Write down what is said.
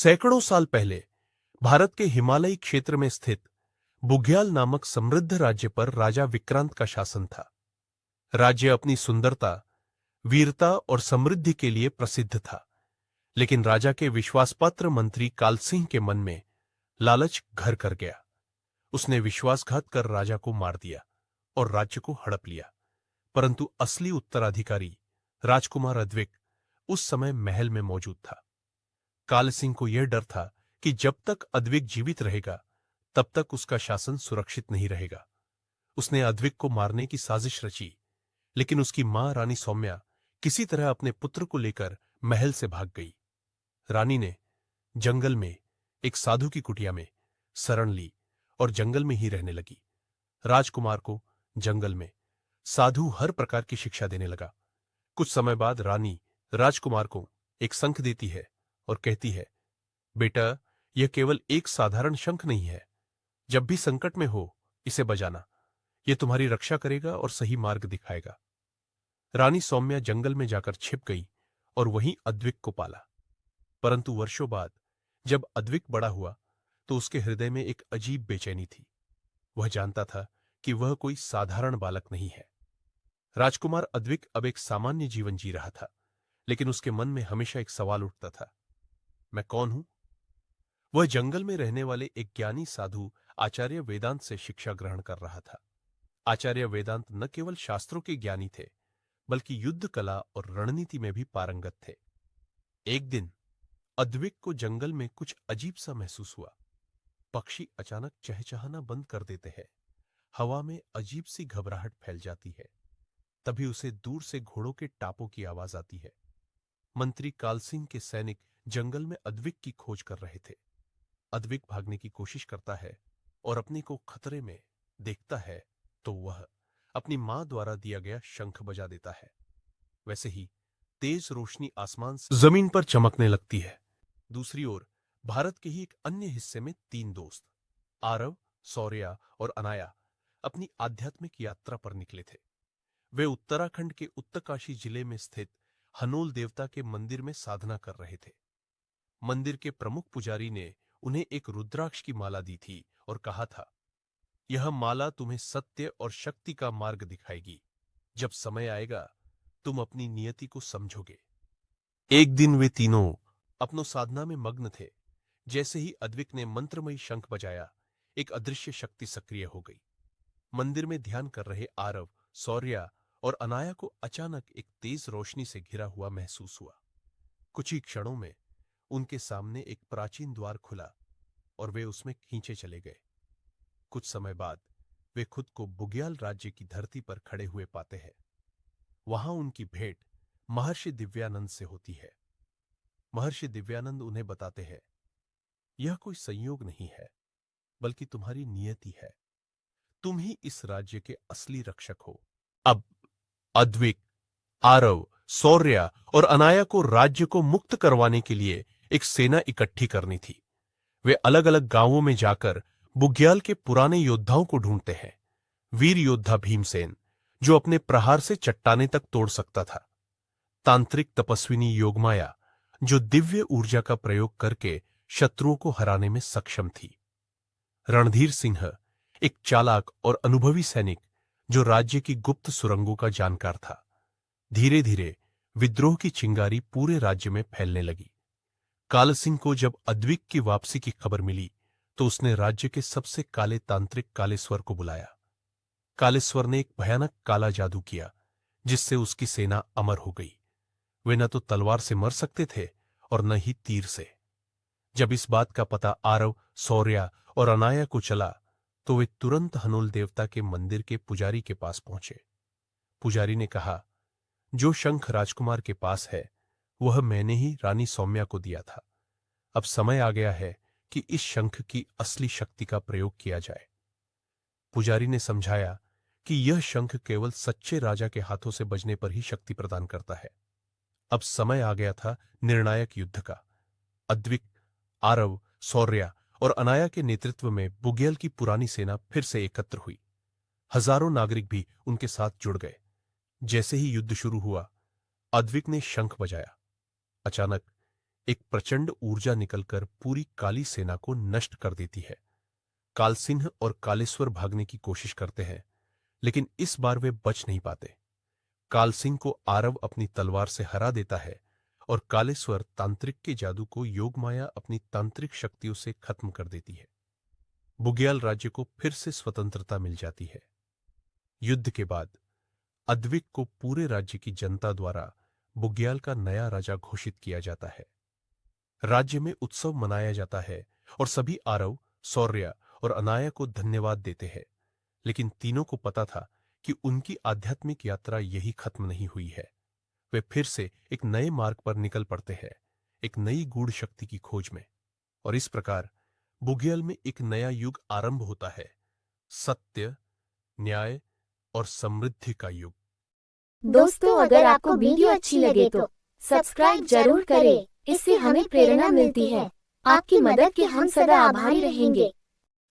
सैकड़ों साल पहले भारत के हिमालयी क्षेत्र में स्थित बुग्याल नामक समृद्ध राज्य पर राजा विक्रांत का शासन था। राज्य अपनी सुंदरता, वीरता और समृद्धि के लिए प्रसिद्ध था, लेकिन राजा के विश्वासपात्र मंत्री कालसिंह के मन में लालच घर कर गया। उसने विश्वासघात कर राजा को मार दिया और राज्य को हड़प लिया। परंतु असली उत्तराधिकारी राजकुमार अद्विक उस समय महल में मौजूद था। कालसिंह को यह डर था कि जब तक अद्विक जीवित रहेगा तब तक उसका शासन सुरक्षित नहीं रहेगा। उसने अद्विक को मारने की साजिश रची, लेकिन उसकी मां रानी सौम्या किसी तरह अपने पुत्र को लेकर महल से भाग गई। रानी ने जंगल में एक साधु की कुटिया में शरण ली और जंगल में ही रहने लगी। राजकुमार को जंगल में साधु हर प्रकार की शिक्षा देने लगा। कुछ समय बाद रानी राजकुमार को एक शंख देती है और कहती है, बेटा, यह केवल एक साधारण शंख नहीं है। जब भी संकट में हो इसे बजाना, यह तुम्हारी रक्षा करेगा और सही मार्ग दिखाएगा। रानी सौम्या जंगल में जाकर छिप गई और वहीं अद्विक को पाला। परंतु वर्षों बाद जब अद्विक बड़ा हुआ तो उसके हृदय में एक अजीब बेचैनी थी। वह जानता था कि वह कोई साधारण बालक नहीं है। राजकुमार अद्विक अब एक सामान्य जीवन जी रहा था, लेकिन उसके मन में हमेशा एक सवाल उठता था, मैं कौन हूं? वह जंगल में रहने वाले एक ज्ञानी साधु आचार्य वेदांत से शिक्षा ग्रहण कर रहा था। आचार्य वेदांत न केवल शास्त्रों के ज्ञानी थे, बल्कि युद्ध कला और रणनीति में भी पारंगत थे। एक दिन अद्विक को जंगल में कुछ अजीब सा महसूस हुआ। पक्षी अचानक चहचहाना बंद कर देते हैं। हवा में अजीब सी घबराहट फैल जाती है। तभी उसे दूर से घोड़ों के टापों की आवाज आती है। मंत्री कालसिंह के सैनिक जंगल में अद्विक की खोज कर रहे थे। अद्विक भागने की कोशिश करता है और अपने को खतरे में देखता है तो वह अपनी मां द्वारा दिया गया शंख बजा देता है। वैसे ही तेज रोशनी आसमान से जमीन पर चमकने लगती है। दूसरी ओर भारत के ही एक अन्य हिस्से में तीन दोस्त आरव, शौर्या और अनाया अपनी आध्यात्मिक यात्रा पर निकले थे। वे उत्तराखंड के उत्तरकाशी जिले में स्थित हनोल देवता के मंदिर में साधना कर रहे थे। मंदिर के प्रमुख पुजारी ने उन्हें एक रुद्राक्ष की माला दी थी और कहा था, यह माला तुम्हें सत्य और शक्ति का मार्ग दिखाएगी। जब समय आएगा तुम अपनी नियति को समझोगे। एक दिन वे तीनों अपनों साधना में मग्न थे। जैसे ही अद्विक ने मंत्रमयी शंख बजाया, एक अदृश्य शक्ति सक्रिय हो गई। मंदिर में ध्यान कर रहे आरव, शौर्या और अनाया को अचानक एक तेज रोशनी से घिरा हुआ महसूस हुआ। कुछ ही क्षणों में उनके सामने एक प्राचीन द्वार खुला और वे उसमें खींचे चले गए। कुछ समय बाद वे खुद को बुग्याल राज्य की धरती पर खड़े हुए पाते हैं। वहां उनकी भेंट महर्षि दिव्यानंद से होती है। महर्षि दिव्यानंद उन्हें बताते हैं, यह कोई संयोग नहीं है, बल्कि तुम्हारी नियति है। तुम ही इस राज्य के असली रक्षक हो। अब अद्विक, आरव, शौर्या और अनाया को राज्य को मुक्त करवाने के लिए एक सेना इकट्ठी करनी थी। वे अलग अलग गांवों में जाकर बुग्याल के पुराने योद्धाओं को ढूंढते हैं। वीर योद्धा भीमसेन, जो अपने प्रहार से चट्टाने तक तोड़ सकता था। तांत्रिक तपस्विनी योगमाया, जो दिव्य ऊर्जा का प्रयोग करके शत्रुओं को हराने में सक्षम थी। रणधीर सिंह, एक चालाक और अनुभवी सैनिक, जो राज्य की गुप्त सुरंगों का जानकार था। धीरे धीरे विद्रोह की चिंगारी पूरे राज्य में फैलने लगी। कालसिंह को जब अद्विक की वापसी की खबर मिली तो उसने राज्य के सबसे काले तांत्रिक कालेश्वर को बुलाया। कालेश्वर ने एक भयानक काला जादू किया, जिससे उसकी सेना अमर हो गई। वे न तो तलवार से मर सकते थे और न ही तीर से। जब इस बात का पता आरव, शौर्या और अनाया को चला तो वे तुरंत हनोल देवता के मंदिर के पुजारी के पास पहुंचे। पुजारी ने कहा, जो शंख राजकुमार के पास है वह मैंने ही रानी सौम्या को दिया था। अब समय आ गया है कि इस शंख की असली शक्ति का प्रयोग किया जाए। पुजारी ने समझाया कि यह शंख केवल सच्चे राजा के हाथों से बजने पर ही शक्ति प्रदान करता है। अब समय आ गया था निर्णायक युद्ध का। अद्विक, आरव, शौर्या और अनाया के नेतृत्व में बुग्याल की पुरानी सेना फिर से एकत्र हुई। हजारों नागरिक भी उनके साथ जुड़ गए। जैसे ही युद्ध शुरू हुआ, अद्विक ने शंख बजाया। अचानक एक प्रचंड ऊर्जा निकलकर पूरी काली सेना को नष्ट कर देती है। कालसिंह और कालेश्वर भागने की कोशिश करते हैं, लेकिन इस बार वे बच नहीं पाते। कालसिंह को आरव अपनी तलवार से हरा देता है और कालेश्वर तांत्रिक के जादू को योगमाया अपनी तांत्रिक शक्तियों से खत्म कर देती है। बुग्याल राज्य को फिर से स्वतंत्रता मिल जाती है। युद्ध के बाद अद्विक को पूरे राज्य की जनता द्वारा बुग्याल का नया राजा घोषित किया जाता है। राज्य में उत्सव मनाया जाता है और सभी आरव, शौर्य और अनाया को धन्यवाद देते हैं। लेकिन तीनों को पता था कि उनकी आध्यात्मिक यात्रा यही खत्म नहीं हुई है। वे फिर से एक नए मार्ग पर निकल पड़ते हैं, एक नई गूढ़ शक्ति की खोज में। और इस प्रकार बुग्याल में एक नया युग आरंभ होता है, सत्य, न्याय और समृद्धि का युग। दोस्तों, अगर आपको वीडियो अच्छी लगे तो सब्सक्राइब जरूर करें, इससे हमें प्रेरणा मिलती है। आपकी मदद के हम सदा आभारी रहेंगे।